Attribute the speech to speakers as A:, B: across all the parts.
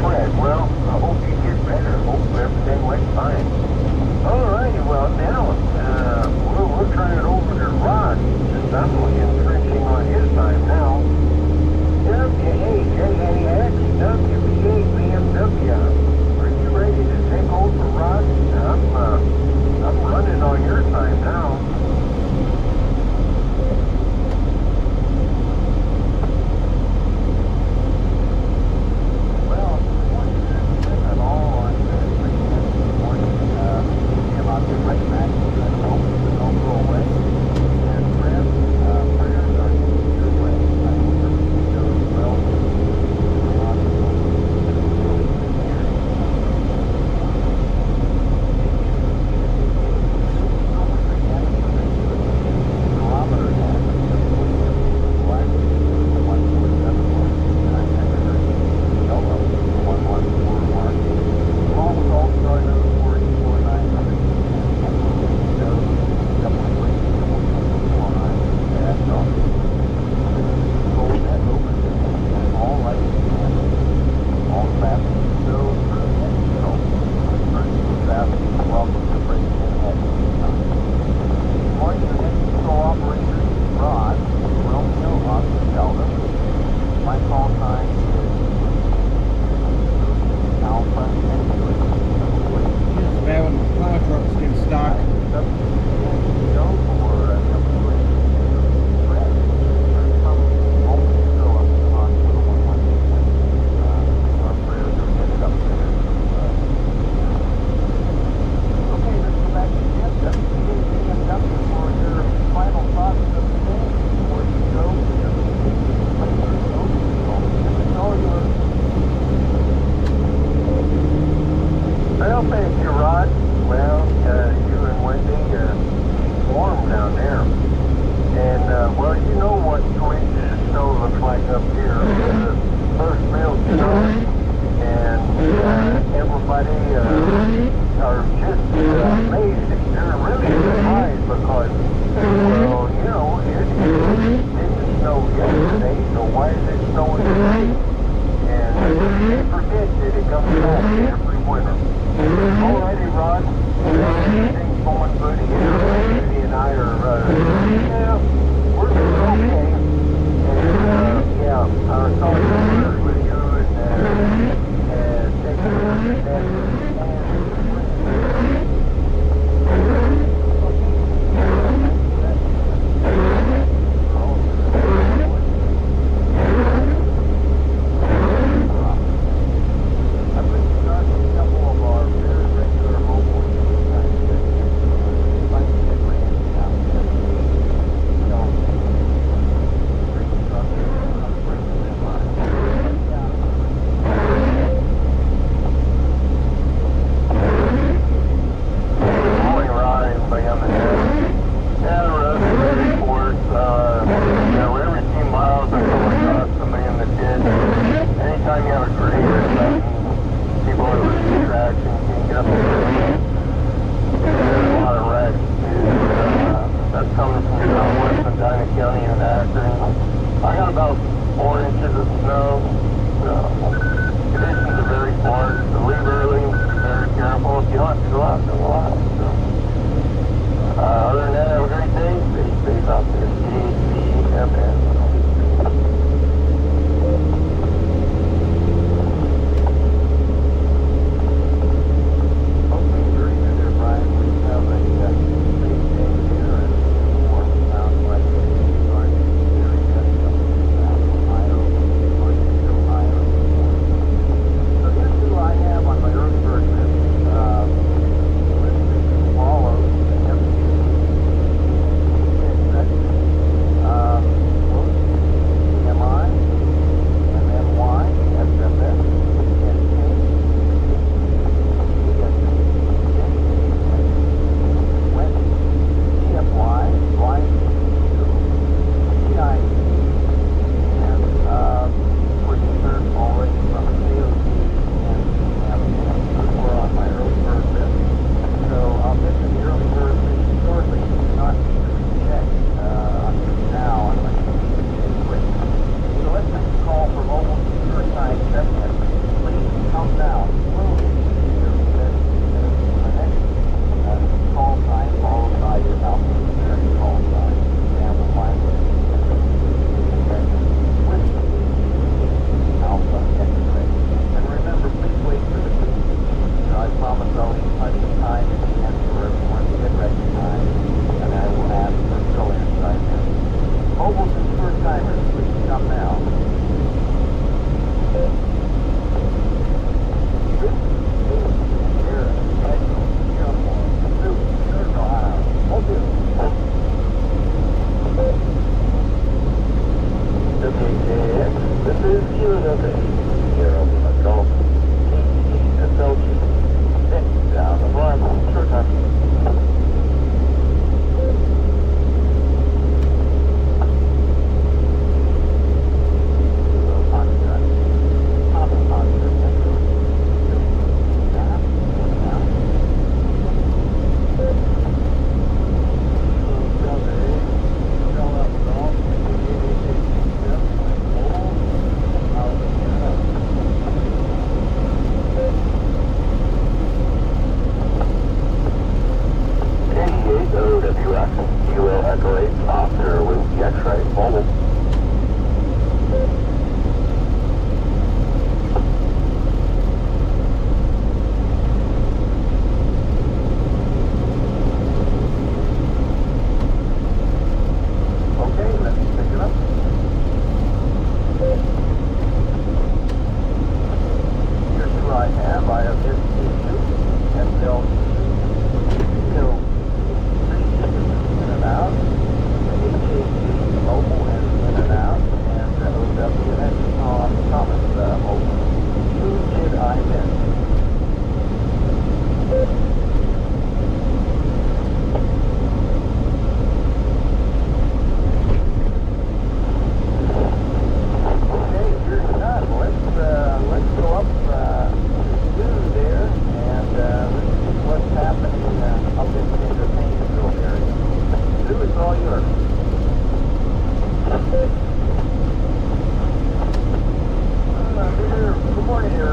A: Fred. Well, I hope you get better. Hope everything went fine. All righty, well, now, we'll turn it over to Rod, since I'm infringing on his time now. WAJAX, WBA, BMW. Are you ready to take over, Rod? I'm running on your time now.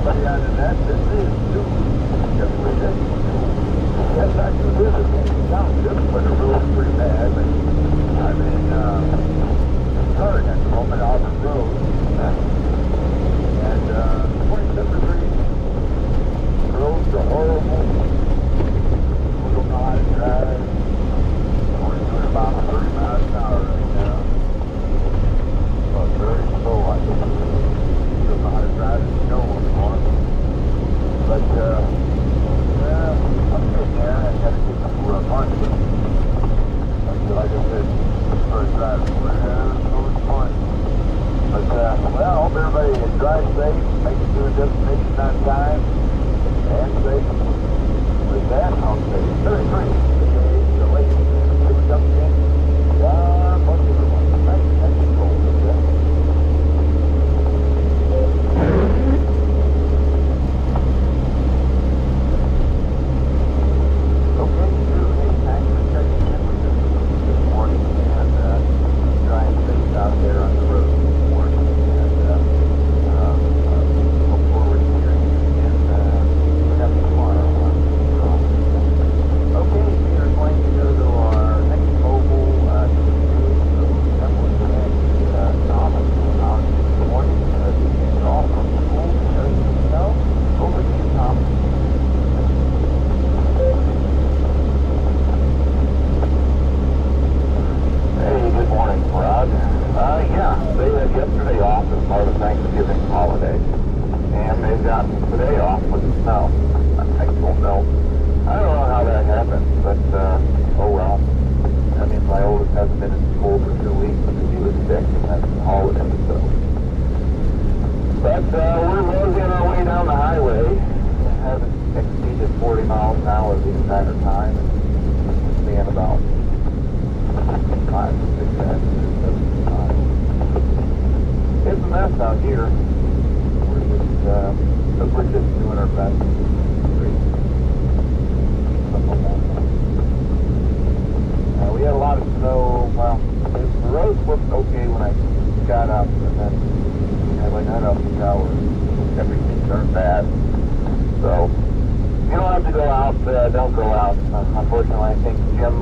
A: everybody out of that. This is too. Just with it. Yes, I do live in Yankee Township, but the road's pretty bad. But I'm in Current at the moment, Auburn Road. And 27 degrees. Roads are horrible. People don't know how to drive. We're doing about 30 miles an hour right now. But very slow, I think. Don't know how to drive in snow anymore. But, yeah, I'm getting there. I gotta get some lunch. But like I said, first drive, so it's fun. But, well, I hope everybody drives safe, make it to a destination on time, and safe. With that, I'll say 33. The lady, here we come again. God bless everyone. Nice control. Okay, Susie, thanks for checking in with us this morning and trying things out there on the road this morning. And look forward to hearing you again tomorrow. Okay, we are going to go to our next mobile communication. So that was Thomas out this morning. He's off from school because of the snow. Over to you, Thomas. Hey, good morning, Rod. Yeah, they had yesterday off as part of Thanksgiving holiday, and they've got today off with the snow. I don't know. I don't know how that happened, but, oh well. That means my oldest hasn't been in school for 2 weeks because he was sick, and that's the holiday, so. But, we're moseying our way down the highway. We haven't exceeded 40 miles an hour the entire time, and we're seeing about 5 or 6 accidents every time. It's a mess out here. We're just doing our best. We had a lot of snow. Well, the roads looked okay when I got up, and then when I got up the shower, everything turned bad. So, you don't have to go out, don't go out. Unfortunately, I think Jim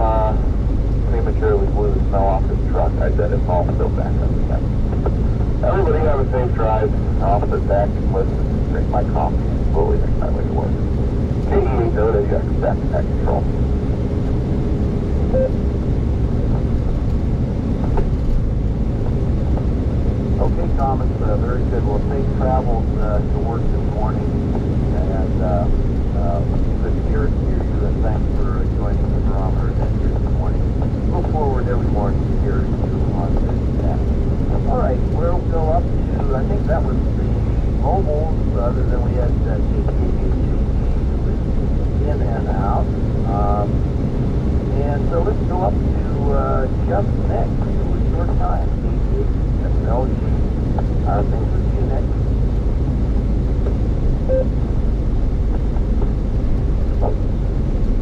A: prematurely blew the snow off his truck. I bet it's all still back up again. Everybody have a safe drive. I'll sit back and listen, drink my coffee, and slowly make my way to work. KE, go to back control. Okay, Thomas, very good. Well, safe travels to work this morning, and good to hear you, and thanks for joining the Barometer adventure this morning. Look forward every morning to hearing you on this chat. All right, we'll go up to, I think that was the mobiles, other than we had KTH in and out. And so let's go up to just next. It was your time, KTH, things with you next.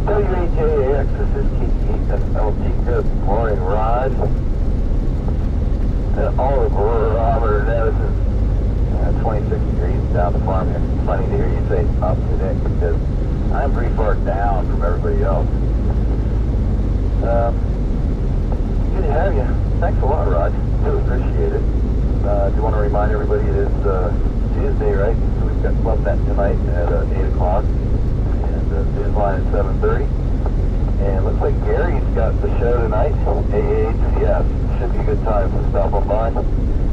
A: WHAX, this is KTH, good morning, Rod. All of Barometer, this is 26 degrees down the farm here. It's funny to hear you say up today because I'm pretty far down from everybody else. Good to have you. Thanks a lot, Rod. Really appreciate it. Do you want to remind everybody it is Tuesday, right? So we've got Club Net tonight at 8 o'clock and news line at 7:30. And looks like Gary's got the show tonight. AHCS. Should be a good time to stop on by.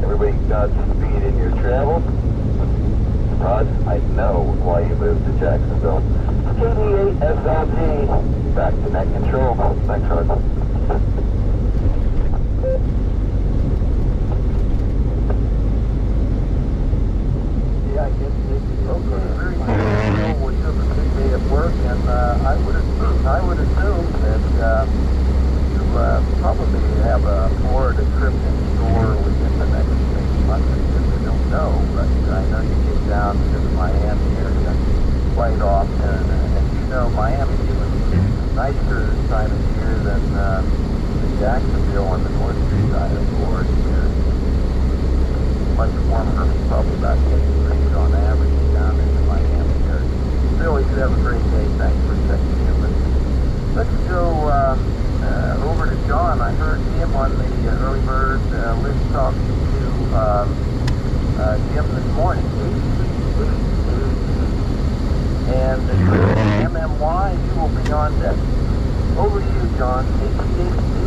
A: Everybody got speed in your travels. Rod, I know why you moved to Jacksonville. KD8SLG. Back to net control. Thanks, Rod. Yeah, I guess okay, very good. We took a big day at work, and I would assume that you probably have a Florida trip in store within the next 6 months. I don't know, but I know you get down to the Miami area quite often, and you know Miami is a nicer time of year than Jacksonville on the north side of Florida here. Much warmer, probably about 10 degrees on average down in over to you, John. Take